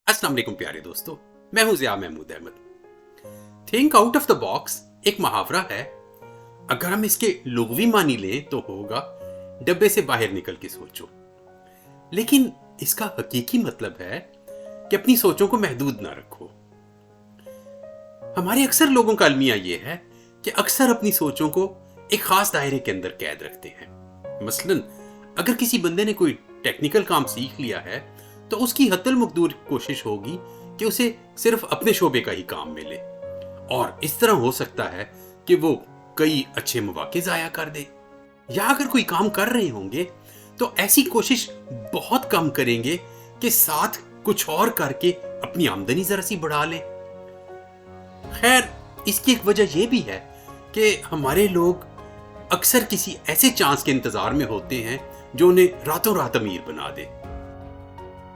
अस्सलाम वालेकुम प्यारे दोस्तों, मैं हूं Zia Mahmood Ahmed. Think out of the box एक मुहावरा है। अगर हम इसके लुग़वी मानी लें तो होगा डब्बे से बाहर निकल के सोचो। लेकिन इसका हकीकी मतलब है कि अपनी सोचों को महदूद ना रखो। हमारे अक्सर लोगों का अलमिया ये है कि अक्सर अपनी सोचों को एक खास दायरे के अंदर कैद रखते हैं। मसलन अगर किसी बंदे ने कोई टेक्निकल काम सीख लिया है तो उसकी हत्तल मकदूर कोशिश होगी कि उसे सिर्फ अपने शोबे का ही काम मिले, और इस तरह हो सकता है कि वो कई अच्छे मौके ज़ाया कर दे। या अगर कोई काम कर रहे होंगे तो ऐसी कोशिश बहुत कम करेंगे कि साथ कुछ और करके अपनी आमदनी जरा सी बढ़ा लें। खैर, इसकी एक वजह यह भी है कि हमारे लोग अक्सर किसी ऐसे चांस के इंतजार में होते हैं जो उन्हें रातों रात अमीर बना दे।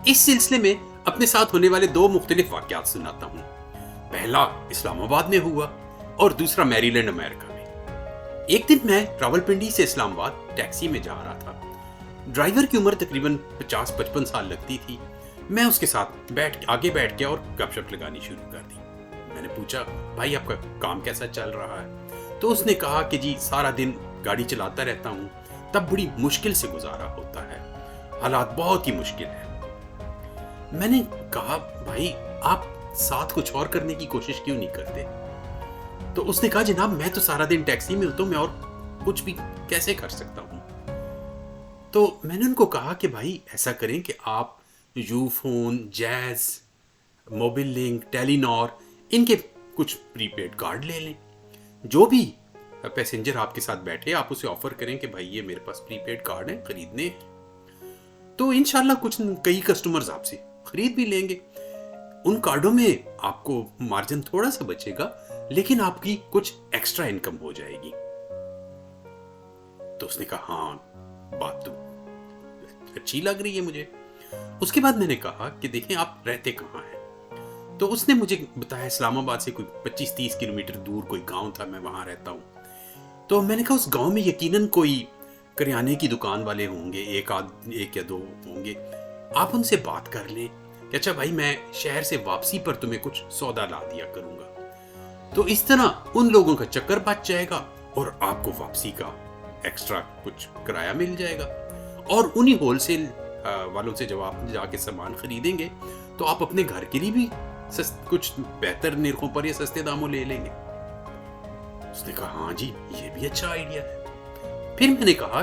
इस सिलसिले में अपने साथ होने वाले दो मुख्तलिफ वाक़यात सुनाता हूँ। पहला इस्लामाबाद में हुआ और दूसरा मैरीलैंड अमेरिका में। एक दिन मैं रावलपिंडी से इस्लामाबाद टैक्सी में जा रहा था। ड्राइवर की उम्र तकरीबन 50-55 साल लगती थी। मैं उसके साथ आगे बैठ गया और गपशप लगानी शुरू कर दी। मैंने पूछा, भाई आपका काम कैसा चल रहा है? तो उसने कहा कि जी सारा दिन गाड़ी चलाता रहता हूँ, तब बड़ी मुश्किल से गुजारा होता है, हालात बहुत ही मुश्किल है। मैंने कहा, भाई आप साथ कुछ और करने की कोशिश क्यों नहीं करते? तो उसने कहा, जनाब मैं तो सारा दिन टैक्सी में हूं, तो मैं और कुछ भी कैसे कर सकता हूं? तो मैंने उनको कहा कि भाई ऐसा करें कि आप यूफोन, जैज, मोबिल लिंक, टेलीनॉर, इनके कुछ प्रीपेड कार्ड ले लें। जो भी पैसेंजर आपके साथ बैठे आप उसे ऑफर करें कि भाई ये मेरे पास प्रीपेड कार्ड है, खरीदने हैं। तो इंशाल्लाह कुछ कई कस्टमर्स आपसे खरीद भी लेंगे। उन कार्डों में आपको मार्जिन थोड़ा सा बचेगा, लेकिन आपकी कुछ एक्स्ट्रा इनकम हो जाएगी। तो उसने कहा, हाँ बात तो अच्छी लग रही है मुझे। उसके बाद मैंने कहा कि देखें आप रहते कहाँ हैं? तो उसने मुझे बताया इस्लामाबाद से कोई 25-30 किलोमीटर दूर कोई गांव था, मैं वहां रहता हूं। तो मैंने कहा उस गांव में यकीनन कोई करियाने की दुकान वाले होंगे, एक या दो होंगे, आप उनसे बात कर लें कि अच्छा भाई मैं शहर से वापसी पर तुम्हें कुछ सौदा ला दिया करूंगा। तो इस तरह उन लोगों का चक्कर बच जाएगा और आपको वापसी का एक्स्ट्रा कुछ किराया मिल जाएगा। और उन्हीं होलसेल वालों से जब आप जाके सामान खरीदेंगे तो आप अपने घर के लिए भी कुछ बेहतर निरखों पर या सस्ते दामों ले लेंगे। उसने कहा, हाँ जी ये भी अच्छा आइडिया है। फिर मैंने कहा,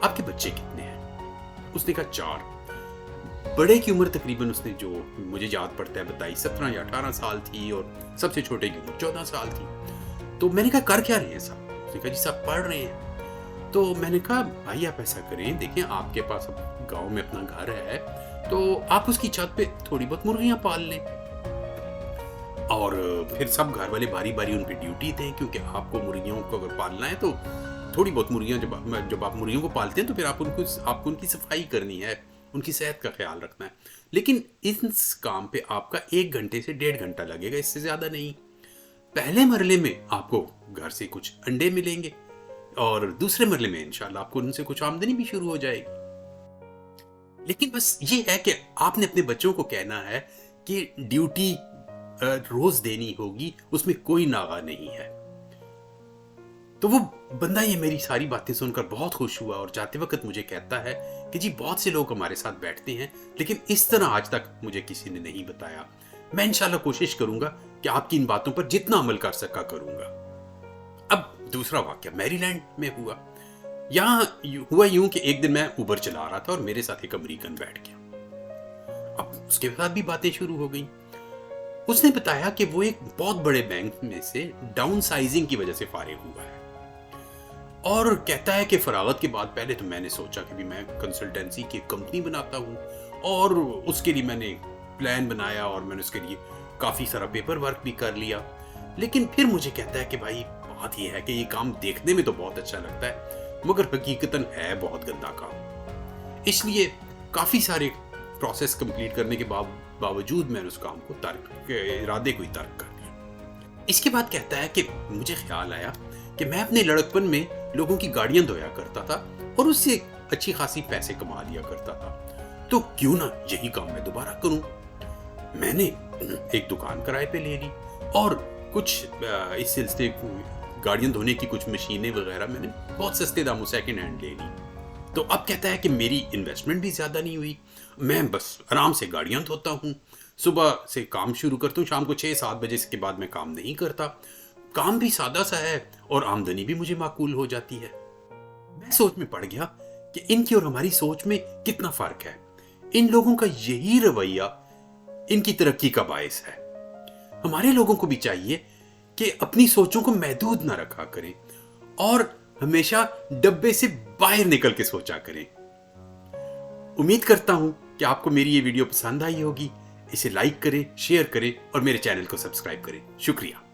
आपके बच्चे कितने हैं? उसने कहा 4। बड़े की उम्र तकरीबन, उसने जो मुझे याद पड़ता है बताई, 17 या 18 साल थी और सबसे छोटे की उम्र 14 साल थी। तो मैंने कहा कर क्या रहे हैं साहब? उसने कहा जी सब पढ़ रहे हैं। तो मैंने कहा भाई आप ऐसा करें, देखें आपके पास अब गाँव में अपना घर है तो आप उसकी छत पे थोड़ी बहुत मुर्गियां पाल लें, और फिर सब घर वाले बारी बारी उन पर ड्यूटी दें, क्योंकि आपको मुर्गियों को अगर पालना है तो थोड़ी बहुत मुर्गियां जब आप मुर्गियों को पालते हैं तो फिर आपको उनकी सफाई करनी है, उनकी सेहत का ख्याल रखना है। लेकिन इस काम पे आपका 1 घंटे से 1.5 घंटा लगेगा, इससे ज्यादा नहीं। पहले मरले में आपको घर से कुछ अंडे मिलेंगे और दूसरे मरले में इंशाल्लाह आपको उनसे कुछ आमदनी भी शुरू हो जाएगी। लेकिन बस ये है कि आपने अपने बच्चों को कहना है कि ड्यूटी रोज देनी होगी, उसमें कोई नागा नहीं है। तो वो बंदा ये मेरी सारी बातें सुनकर बहुत खुश हुआ और जाते वक्त मुझे कहता है कि जी बहुत से लोग हमारे साथ बैठते हैं, लेकिन इस तरह आज तक मुझे किसी ने नहीं बताया। मैं इंशाल्लाह कोशिश करूंगा कि आपकी इन बातों पर जितना अमल कर सका करूंगा। अब दूसरा वाकया मैरीलैंड में हुआ। यहाँ हुआ यूं कि एक दिन मैं उबर चला रहा था और मेरे साथ एक अमेरिकन बैठ गया। अब उसके साथ भी बातें शुरू हो गई। उसने बताया कि वो एक बहुत बड़े बैंक में से डाउन साइजिंग की वजह से फारिग हुआ है, और कहता है कि फरागत के बाद पहले तो मैंने सोचा कि भी मैं कंसल्टेंसी की कंपनी बनाता हूँ, और उसके लिए मैंने प्लान बनाया और मैंने उसके लिए काफ़ी सारा पेपर वर्क भी कर लिया। लेकिन फिर मुझे कहता है कि भाई बात यह है कि ये काम देखने में तो बहुत अच्छा लगता है, मगर हकीकतन है बहुत गंदा काम। इसलिए काफ़ी सारे प्रोसेस कंप्लीट करने के बावजूद मैंने उस काम को इरादे को ही तर्क कर दिया। इसके बाद कहता है कि मुझे ख्याल आया कि मैं अपने लड़कपन में लोगों की गाड़ियां धोया करता था और उससे अच्छी खासी पैसे कमा लिया करता था, तो क्यों ना यही काम मैं दोबारा करूं। میں نے ایک دکان کرائے پہ لے لی اور کچھ اس سلسلے گاڑیاں دھونے کی کچھ مشینیں وغیرہ میں نے بہت سستے داموں سیکنڈ ہینڈ لے لی. تو اب کہتا ہے کہ میری انویسٹمنٹ بھی زیادہ نہیں ہوئی, میں بس آرام سے گاڑیاں دھوتا ہوں, صبح سے کام شروع کرتا ہوں, شام کو 6-7 بجے کے بعد میں کام نہیں کرتا. کام بھی سادہ سا ہے اور آمدنی بھی مجھے معقول ہو جاتی ہے. میں سوچ میں پڑ گیا کہ ان کی اور ہماری سوچ میں کتنا فرق ہے. ان لوگوں کا یہی رویہ ان کی ترقی کا باعث ہے. ہمارے لوگوں کو بھی چاہیے کہ اپنی سوچوں کو محدود نہ رکھا کریں اور ہمیشہ ڈبے سے باہر نکل کے سوچا کریں. امید کرتا ہوں کہ آپ کو میری یہ ویڈیو پسند آئی ہوگی. اسے لائک کریں, شیئر کریں اور میرے چینل کو سبسکرائب کریں. شکریہ.